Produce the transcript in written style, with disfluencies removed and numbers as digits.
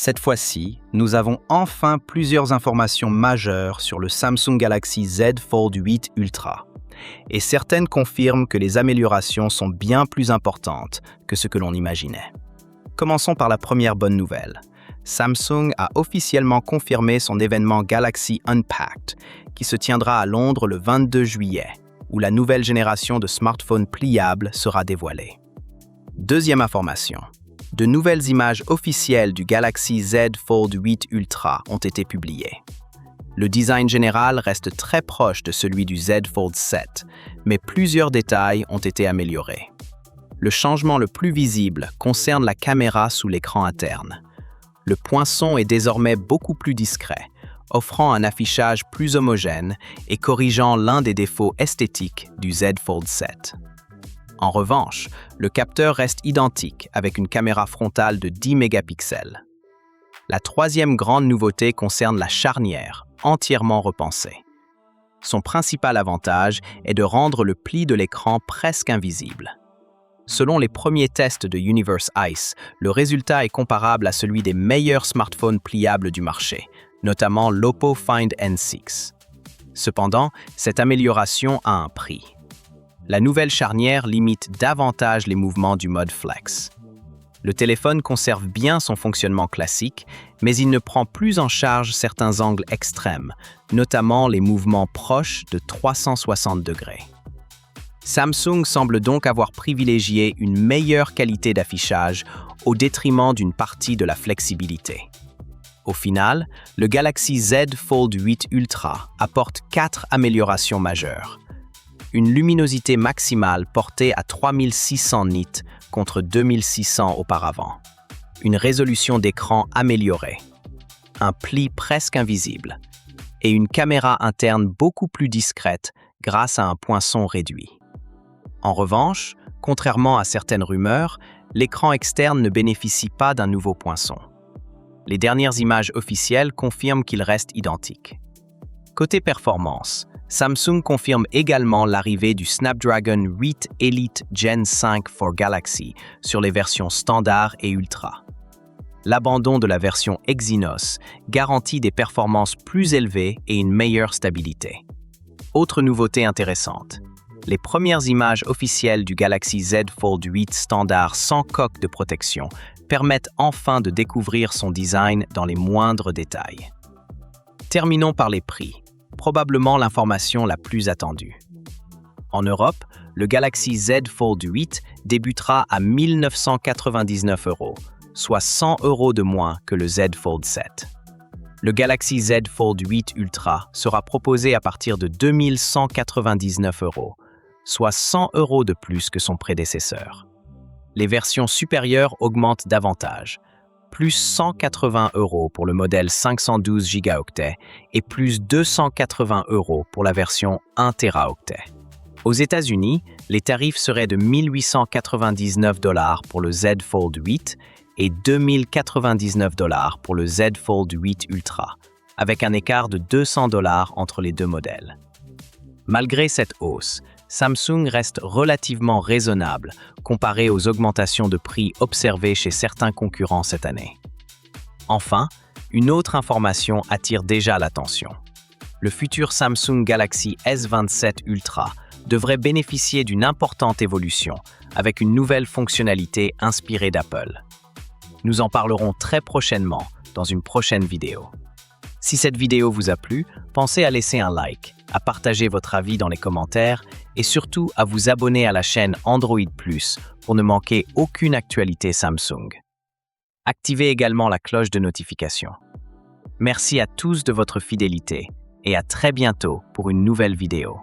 Cette fois-ci, nous avons enfin plusieurs informations majeures sur le Samsung Galaxy Z Fold 8 Ultra. Et certaines confirment que les améliorations sont bien plus importantes que ce que l'on imaginait. Commençons par la première bonne nouvelle. Samsung a officiellement confirmé son événement Galaxy Unpacked, qui se tiendra à Londres le 22 juillet, où la nouvelle génération de smartphones pliables sera dévoilée. Deuxième information. De nouvelles images officielles du Galaxy Z Fold 8 Ultra ont été publiées. Le design général reste très proche de celui du Z Fold 7, mais plusieurs détails ont été améliorés. Le changement le plus visible concerne la caméra sous l'écran interne. Le poinçon est désormais beaucoup plus discret, offrant un affichage plus homogène et corrigeant l'un des défauts esthétiques du Z Fold 7. En revanche, le capteur reste identique avec une caméra frontale de 10 mégapixels. La troisième grande nouveauté concerne la charnière, entièrement repensée. Son principal avantage est de rendre le pli de l'écran presque invisible. Selon les premiers tests de Universe Ice, le résultat est comparable à celui des meilleurs smartphones pliables du marché, notamment l'Oppo Find N6. Cependant, cette amélioration a un prix. La nouvelle charnière limite davantage les mouvements du mode flex. Le téléphone conserve bien son fonctionnement classique, mais il ne prend plus en charge certains angles extrêmes, notamment les mouvements proches de 360 degrés. Samsung semble donc avoir privilégié une meilleure qualité d'affichage au détriment d'une partie de la flexibilité. Au final, le Galaxy Z Fold 8 Ultra apporte 4 améliorations majeures. Une luminosité maximale portée à 3600 nits contre 2600 auparavant. Une résolution d'écran améliorée. Un pli presque invisible. Et une caméra interne beaucoup plus discrète grâce à un poinçon réduit. En revanche, contrairement à certaines rumeurs, l'écran externe ne bénéficie pas d'un nouveau poinçon. Les dernières images officielles confirment qu'il reste identique. Côté performance, Samsung confirme également l'arrivée du Snapdragon 8 Elite Gen 5 for Galaxy sur les versions standard et ultra. L'abandon de la version Exynos garantit des performances plus élevées et une meilleure stabilité. Autre nouveauté intéressante. Les premières images officielles du Galaxy Z Fold 8 standard sans coque de protection permettent enfin de découvrir son design dans les moindres détails. Terminons par les prix. Probablement l'information la plus attendue. En Europe, le Galaxy Z Fold 8 débutera à 1 999 €, soit 100 € de moins que le Z Fold 7. Le Galaxy Z Fold 8 Ultra sera proposé à partir de 2 199 €, soit 100 € de plus que son prédécesseur. Les versions supérieures augmentent davantage. Plus 180 € pour le modèle 512 Go et plus 280 € pour la version 1 Teraoctet. Aux États-Unis, les tarifs seraient de 1 899 $ pour le Z Fold 8 et 2 099 $ pour le Z Fold 8 Ultra, avec un écart de 200 $ entre les deux modèles. Malgré cette hausse, Samsung reste relativement raisonnable comparé aux augmentations de prix observées chez certains concurrents cette année. Enfin, une autre information attire déjà l'attention. Le futur Samsung Galaxy S27 Ultra devrait bénéficier d'une importante évolution avec une nouvelle fonctionnalité inspirée d'Apple. Nous en parlerons très prochainement dans une prochaine vidéo. Si cette vidéo vous a plu, pensez à laisser un like, à partager votre avis dans les commentaires et surtout à vous abonner à la chaîne Android Plus pour ne manquer aucune actualité Samsung. Activez également la cloche de notification. Merci à tous de votre fidélité et à très bientôt pour une nouvelle vidéo.